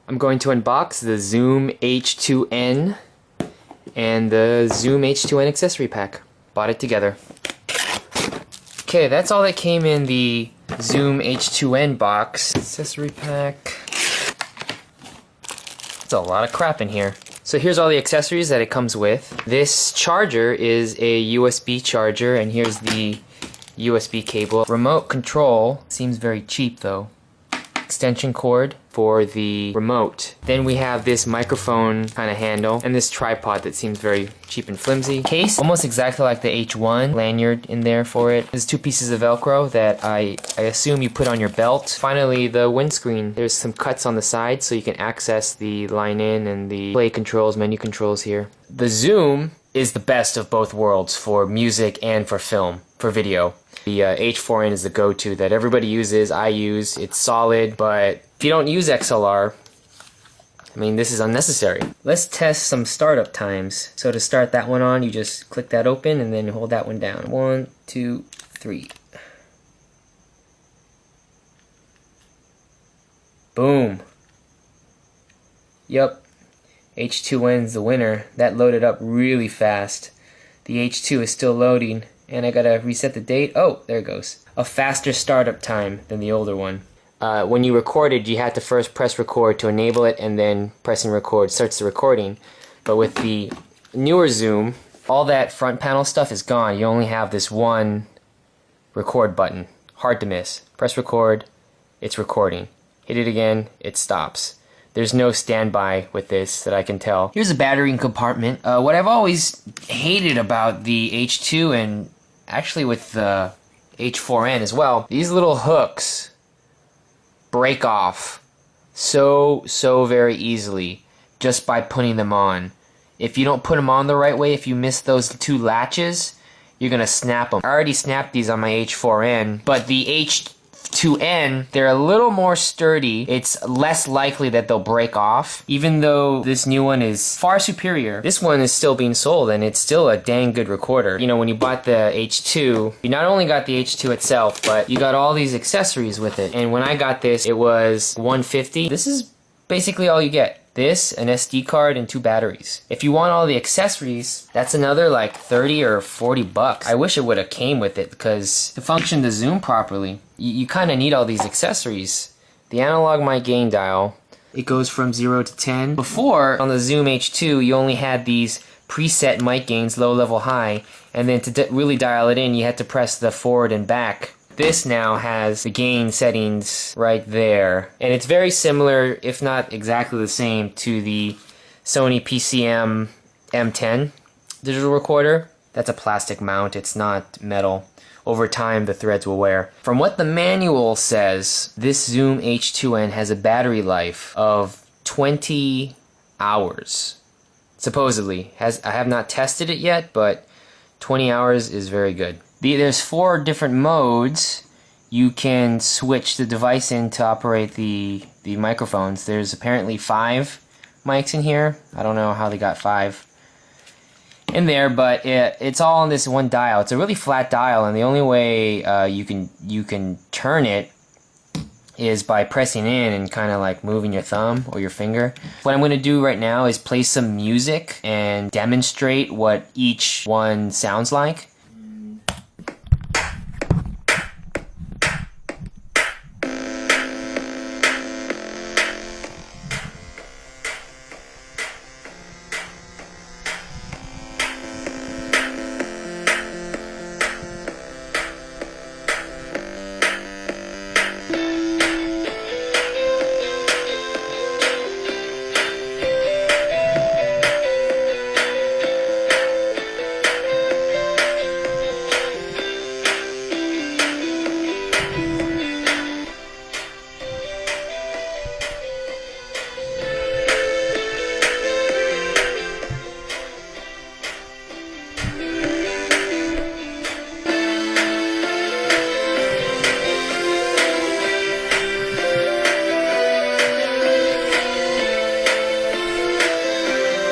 I'm going to unbox the Zoom H2N and the Zoom H2N accessory pack. Bought it together. Okay, that's all that came in the Zoom H2N box. Accessory pack. It's a lot of crap in here. So here's all the accessories that it comes with. This charger is a USB charger, and here's the USB cable. Remote control seems very cheap though. Extension cord for the remote. Then we have this microphone kind of handle and this tripod that seems very cheap and flimsy. Case, almost exactly like the H1. Lanyard in there for it. There's two pieces of Velcro that I assume you put on your belt. Finally, the windscreen. There's some cuts on the side so you can access the line in and the play controls, menu controls here. The Zoom is the best of both worlds for music and for film, for video. The H4n is the go-to that everybody uses, I use. It's solid, but if you don't use XLR, I mean, this is unnecessary. Let's test some startup times. So to start that one on, you just click that open and then hold that one down. 1, 2, 3. Boom. Yup. H2N's the winner. That loaded up really fast. The H2 is still loading. And I gotta reset the date. Oh, there it goes. A faster startup time than the older one. When you recorded, you had to first press record to enable it, and then pressing record starts the recording. But with the newer Zoom, all that front panel stuff is gone. You only have this one record button. Hard to miss. Press record, it's recording. Hit it again, it stops. There's no standby with this that I can tell. Here's a battery compartment. What I've always hated about the H2 and actually with the H4n as well, these little hooks break off so very easily just by putting them on. If you don't put them on the right way, if you miss those two latches, you're gonna snap them. I already snapped these on my H4n, but the H2N, they're a little more sturdy. It's less likely that they'll break off. Even though this new one is far superior, this one is still being sold and it's still a dang good recorder. You know, when you bought the H2, you not only got the H2 itself, but you got all these accessories with it. And when I got this, it was $150. This is basically all you get. This, an SD card, and 2 batteries. If you want all the accessories, that's another like 30 or 40 bucks. I wish it would have came with it because to function the Zoom properly, you kind of need all these accessories. The analog mic gain dial, it goes from 0 to 10. Before, on the Zoom H2, you only had these preset mic gains, low, level, high, and then to really dial it in, you had to press the forward and back. This now has the gain settings right there. And it's very similar, if not exactly the same, to the Sony PCM M10 digital recorder. That's a plastic mount, it's not metal. Over time, the threads will wear. From what the manual says, this Zoom H2N has a battery life of 20 hours. Supposedly. I have not tested it yet, but 20 hours is very good. There's 4 different modes. You can switch the device in to operate the microphones. There's apparently 5 mics in here. I don't know how they got 5 in there, but it's all on this one dial. It's a really flat dial, and the only way you can turn it is by pressing in and kind of like moving your thumb or your finger. What I'm going to do right now is play some music and demonstrate what each one sounds like.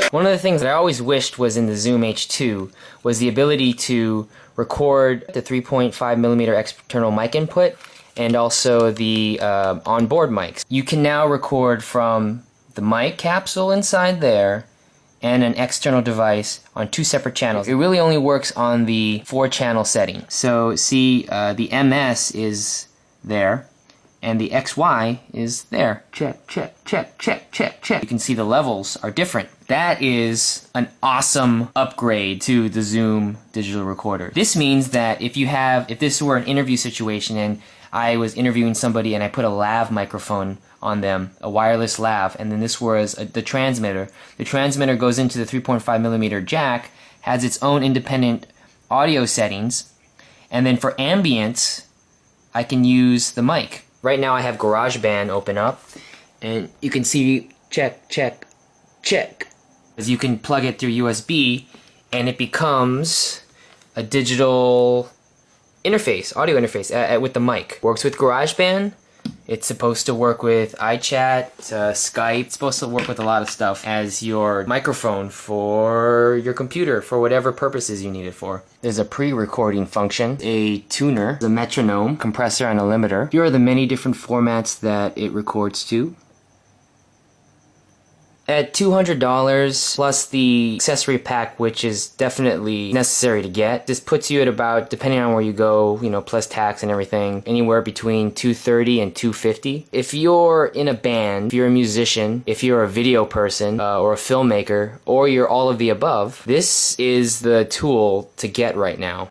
One of the things that I always wished was in the Zoom H2 was the ability to record the 3.5mm external mic input and also the onboard mics. You can now record from the mic capsule inside there and an external device on 2 separate channels. It really only works on the 4-channel setting. So see, the MS is there, and the XY is there. Check, check, check, check, check, check. You can see the levels are different. That is an awesome upgrade to the Zoom digital recorder. This means that if this were an interview situation and I was interviewing somebody and I put a lav microphone on them, a wireless lav, and then this was the transmitter. The transmitter goes into the 3.5mm jack, has its own independent audio settings, and then for ambience, I can use the mic. Right now I have GarageBand open up, and you can see check, check, check. As you can plug it through USB, and it becomes a digital interface, audio interface with the mic. Works with GarageBand. It's supposed to work with iChat, Skype. It's supposed to work with a lot of stuff as your microphone for your computer for whatever purposes you need it for. There's a pre-recording function, a tuner, a metronome, compressor, and a limiter. Here are the many different formats that it records to. At $200 plus the accessory pack, which is definitely necessary to get, this puts you at about, depending on where you go, plus tax and everything, anywhere between $230 and $250. If you're in a band, if you're a musician, if you're a video person or a filmmaker, or you're all of the above, this is the tool to get right now.